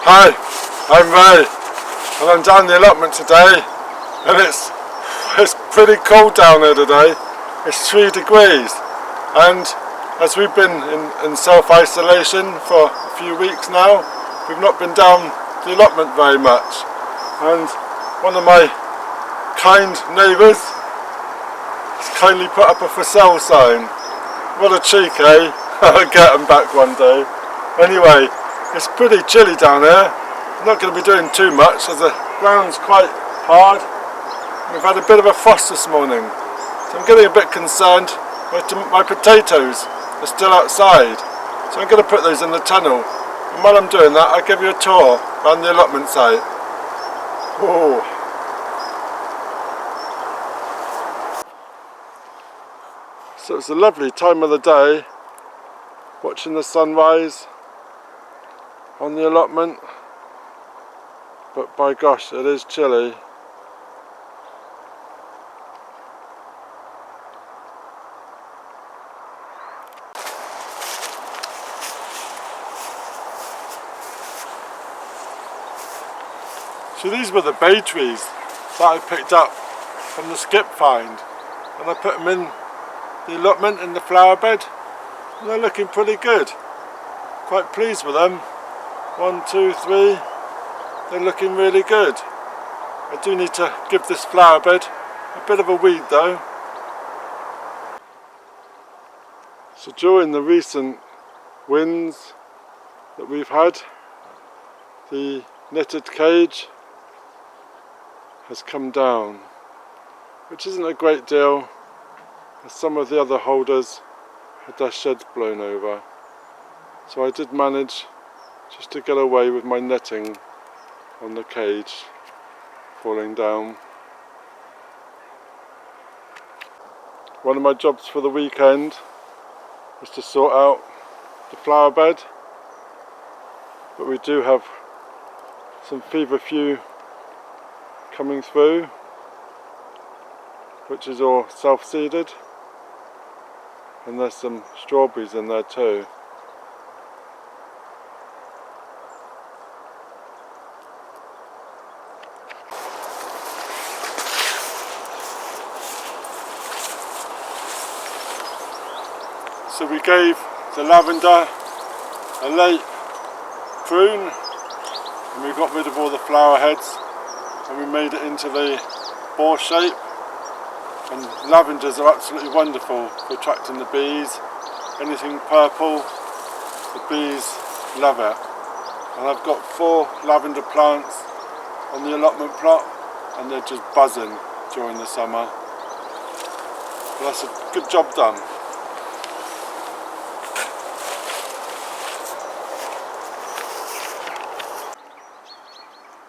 Hi, I'm Ray, and I'm down the allotment today, and it's pretty cold down here today. It's 3 degrees, and as we've been in self-isolation for a few weeks now, we've not been down the allotment very much. And one of my kind neighbours has kindly put up a for sale sign. What a cheek, eh? I'll get them back one day. Anyway, it's pretty chilly down here. I'm not going to be doing too much as the ground's quite hard. We've had a bit of a frost this morning, so I'm getting a bit concerned. My potatoes are still outside, so I'm going to put those in the tunnel. And while I'm doing that, I'll give you a tour around the allotment site. Whoa. So it's a lovely time of the day, watching the sunrise on the allotment, but by gosh, it is chilly. So these were the bay trees that I picked up from the skip find, and I put them in the allotment in the flower bed, and they're looking pretty good. Quite pleased with them. 1, 2, 3, they're looking really good. I do need to give this flower bed a bit of a weed though. So during the recent winds that we've had, the netted cage has come down, which isn't a great deal, as some of the other holders had their sheds blown over. So I did manage just to get away with my netting on the cage falling down. One of my jobs for the weekend was to sort out the flower bed, but we do have some feverfew coming through, which is all self-seeded, and there's some strawberries in there too. So we gave the lavender a late prune, and we got rid of all the flower heads, and we made it into the bore shape. And lavenders are absolutely wonderful for attracting the bees. Anything purple, the bees love it. And I've got 4 lavender plants on the allotment plot, and they're just buzzing during the summer. But that's a good job done.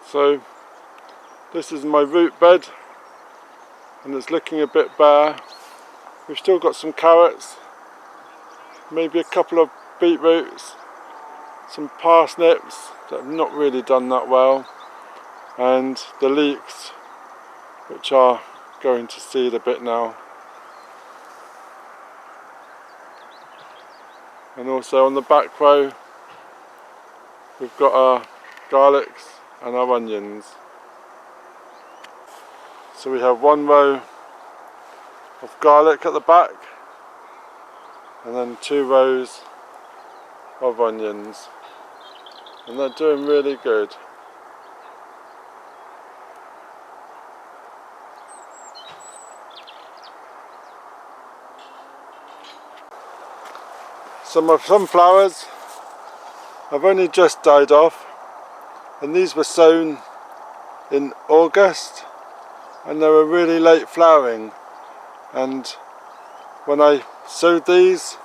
So this is my root bed, and it's looking a bit bare. We've still got some carrots, maybe a couple of beetroots, some parsnips that have not really done that well, and the leeks, which are going to seed a bit now. And also on the back row we've got our garlics and our onions. So we have 1 row of garlic at the back, and then 2 rows of onions, and they're doing really good. Some of sunflowers have only just died off, and these were sown in August, and they were really late flowering. And when I sowed these,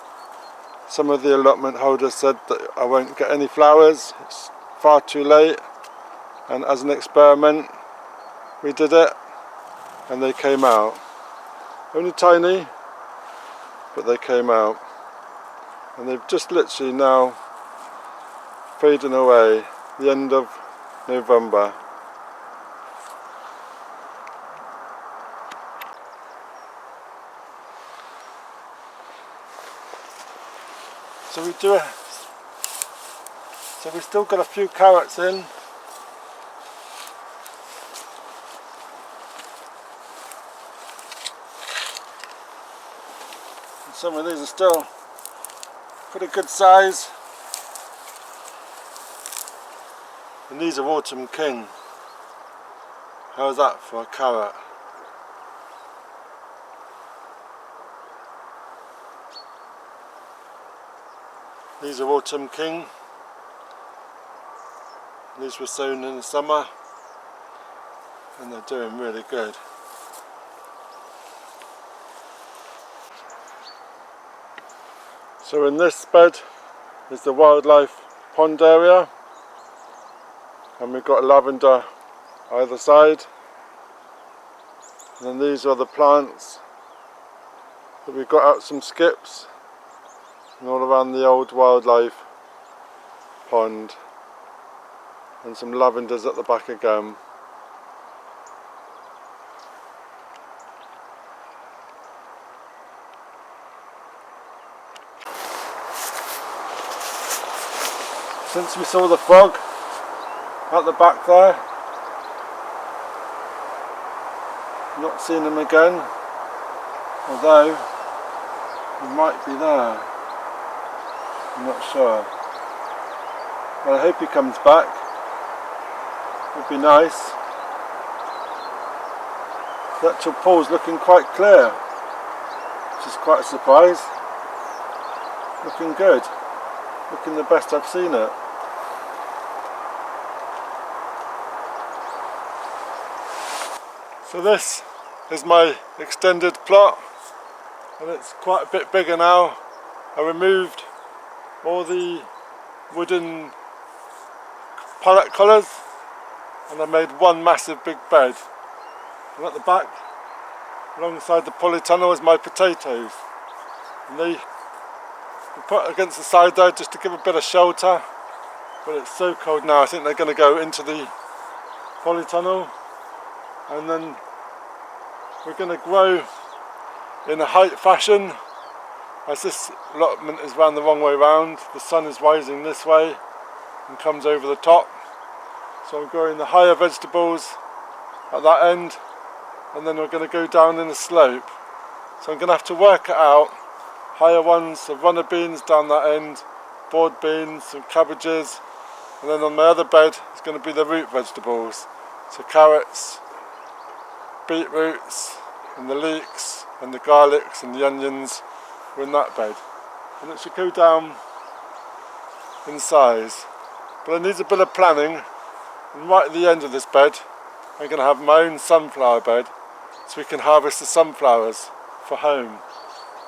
some of the allotment holders said that I won't get any flowers, it's far too late. And as an experiment, we did it, and they came out. Only tiny, but they came out. And they've just literally now fading away, the end of November. So we do So we've still got a few carrots in. And some of these are still pretty good size. And these are Autumn King. How's that for a carrot? These are Autumn King. These were sown in the summer and they're doing really good. So in this bed is the wildlife pond area, and we've got lavender either side, and then these are the plants that we've got out some skips and all around the old wildlife pond, and some lavenders at the back again. Since we saw the frog at the back there, not seen him again, although he might be there, I'm not sure. Well, I hope he comes back, would be nice. The actual pool's looking quite clear, which is quite a surprise. Looking good, looking the best I've seen it. So this is my extended plot, and it's quite a bit bigger now. I removed all the wooden pallet collars and I made one massive big bed. And at the back, alongside the polytunnel, is my potatoes. And they were put against the side there just to give a bit of shelter. But it's so cold now, I think they're going to go into the polytunnel. And then we're going to grow in a height fashion, as this allotment is round the wrong way round. The sun is rising this way and comes over the top. So I'm growing the higher vegetables at that end, and then we're going to go down in a slope. So I'm going to have to work it out. Higher ones, so runner beans down that end, board beans, some cabbages, and then on my other bed is going to be the root vegetables. So carrots, beetroots, and the leeks, and the garlics, and the onions are in that bed. And it should go down in size. But it needs a bit of planning, and right at the end of this bed I'm going to have my own sunflower bed, so we can harvest the sunflowers for home.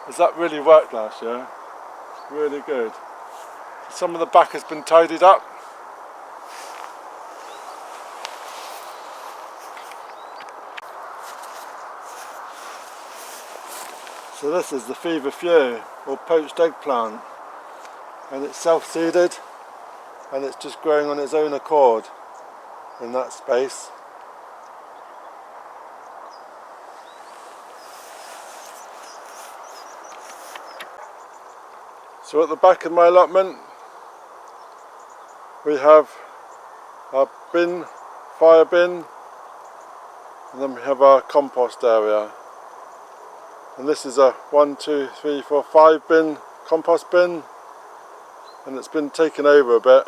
As that really worked last year, really good. Some of the back has been tidied up. So this is the feverfew, or poached eggplant, and it's self-seeded and it's just growing on its own accord in that space. So at the back of my allotment we have our bin, fire bin, and then we have our compost area. And this is a 1, 2, 3, 4, 5 bin compost bin, and it's been taken over a bit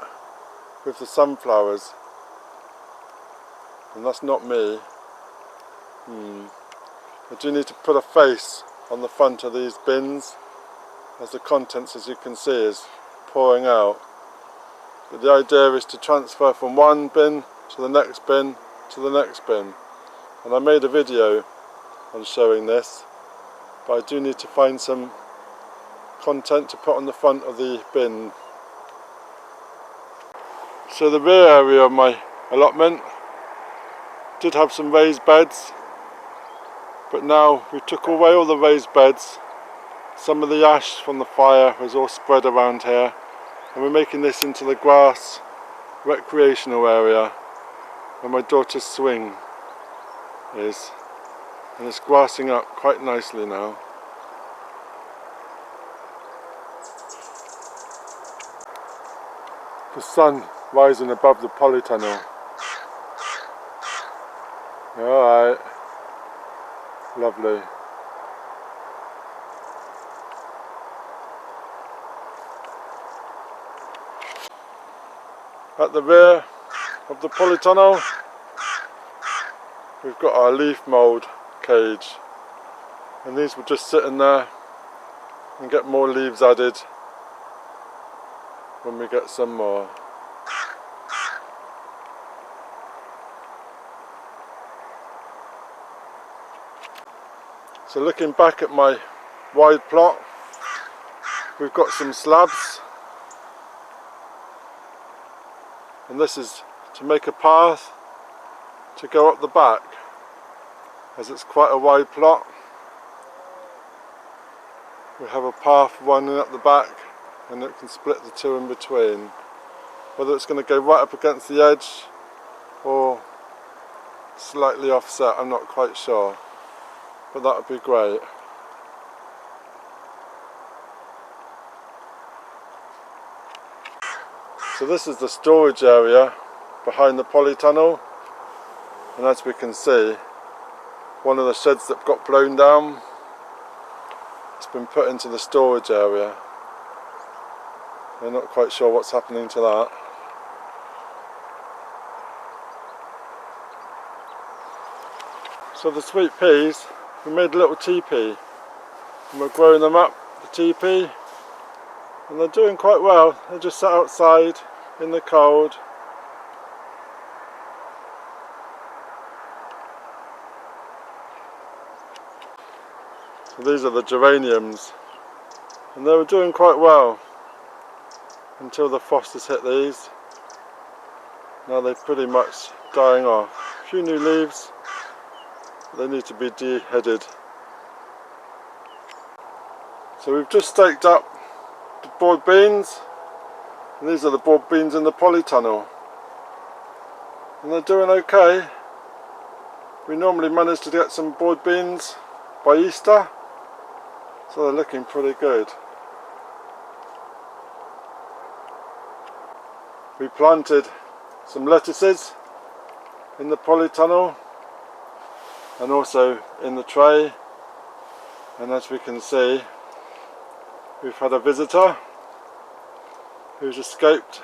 with the sunflowers, and that's not me. I do need to put a face on the front of these bins, as the contents, as you can see, is pouring out. But the idea is to transfer from one bin to the next bin to the next bin, and I made a video on showing this. But I do need to find some content to put on the front of the bin. So the rear area of my allotment did have some raised beds, but now we took away all the raised beds. Some of the ash from the fire was all spread around here, and we're making this into the grass recreational area where my daughter's swing is. And it's grassing up quite nicely now. the sun rising above the polytunnel. Alright, lovely. At the rear of the polytunnel, we've got our leaf mould cage, and these will just sit in there and get more leaves added when we get some more. So looking back at my wide plot, we've got some slabs, and this is to make a path to go up the back, as it's quite a wide plot. We have a path running up the back, and it can split the two in between. Whether it's going to go right up against the edge or slightly offset, I'm not quite sure, but that would be great. So this is the storage area behind the polytunnel, and as we can see, one of the sheds that got blown down has been put into the storage area. I'm not quite sure what's happening to that. So the sweet peas, we made a little teepee, and we're growing them up, the teepee, and they're doing quite well. They're just sat outside in the cold. So these are the geraniums, and they were doing quite well until the frost has hit these. Now they're pretty much dying off. A few new leaves, but they need to be de-headed. So we've just staked up the broad beans, and these are the broad beans in the polytunnel, and they're doing okay. We normally manage to get some broad beans by Easter, so they're looking pretty good. We planted some lettuces in the polytunnel and also in the tray, and as we can see, we've had a visitor who's escaped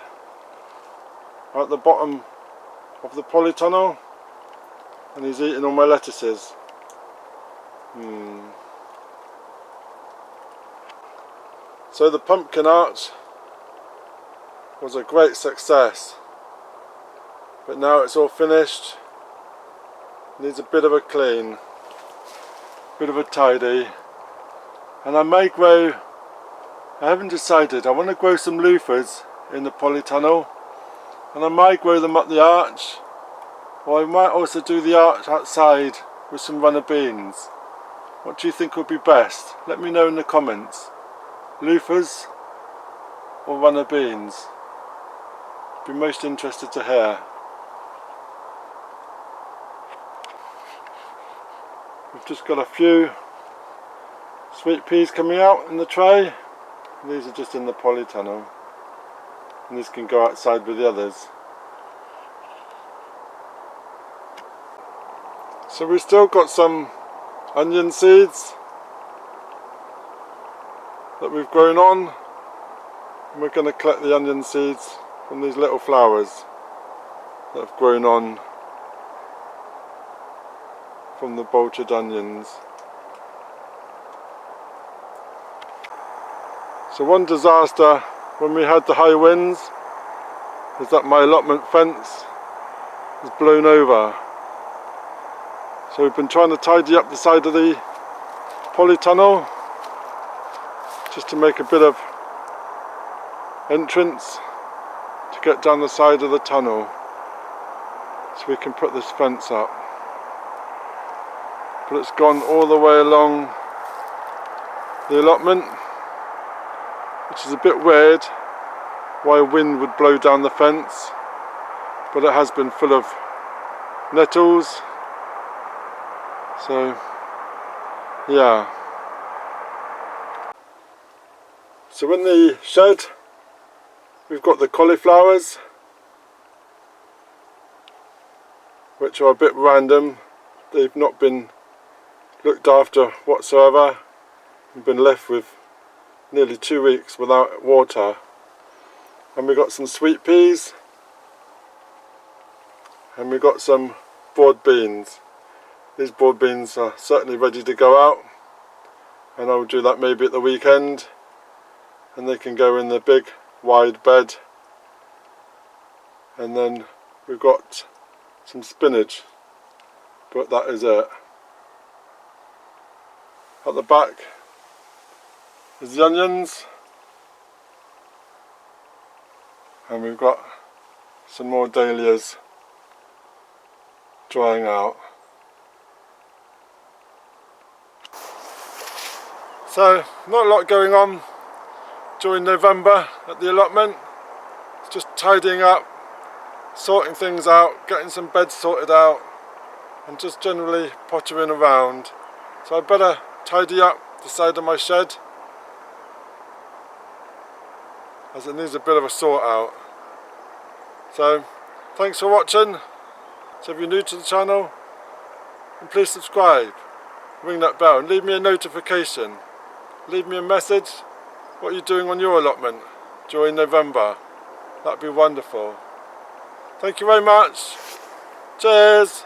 at the bottom of the polytunnel, and he's eating all my lettuces. So the pumpkin arch was a great success, but now it's all finished. Needs a bit of a clean, bit of a tidy, and I may grow, I haven't decided, I want to grow some loofahs in the polytunnel, and I might grow them up the arch, or I might also do the arch outside with some runner beans. What do you think would be best? Let me know in the comments. Loofahs or runner beans? Be most interested to hear. We've just got a few sweet peas coming out in the tray. These are just in the polytunnel, and these can go outside with the others. So we've still got some onion seeds that we've grown on, and we're going to collect the onion seeds from these little flowers that have grown on from the poached onions. So one disaster when we had the high winds is that my allotment fence was blown over. So we've been trying to tidy up the side of the polytunnel just to make a bit of entrance to get down the side of the tunnel so we can put this fence up. But it's gone all the way along the allotment, which is a bit weird why wind would blow down the fence, but it has been full of nettles, so yeah. So in the shed We've got the cauliflowers, which are a bit random. They've not been looked after whatsoever. We've been left with nearly 2 weeks without water. And we've got some sweet peas, and we've got some broad beans. These broad beans are certainly ready to go out, and I'll do that maybe at the weekend, and they can go in the big wide bed. And then we've got some spinach, but that is it. At the back is the onions, and we've got some more dahlias drying out. So not a lot going on during November at the allotment. It's just tidying up, sorting things out, getting some beds sorted out, and just generally pottering around. So I better tidy up the side of my shed, as it needs a bit of a sort out. So thanks for watching. So if you're new to the channel, then please subscribe, ring that bell and leave me a notification. Leave me a message what you're doing on your allotment during November. That'd be wonderful. Thank you very much. Cheers.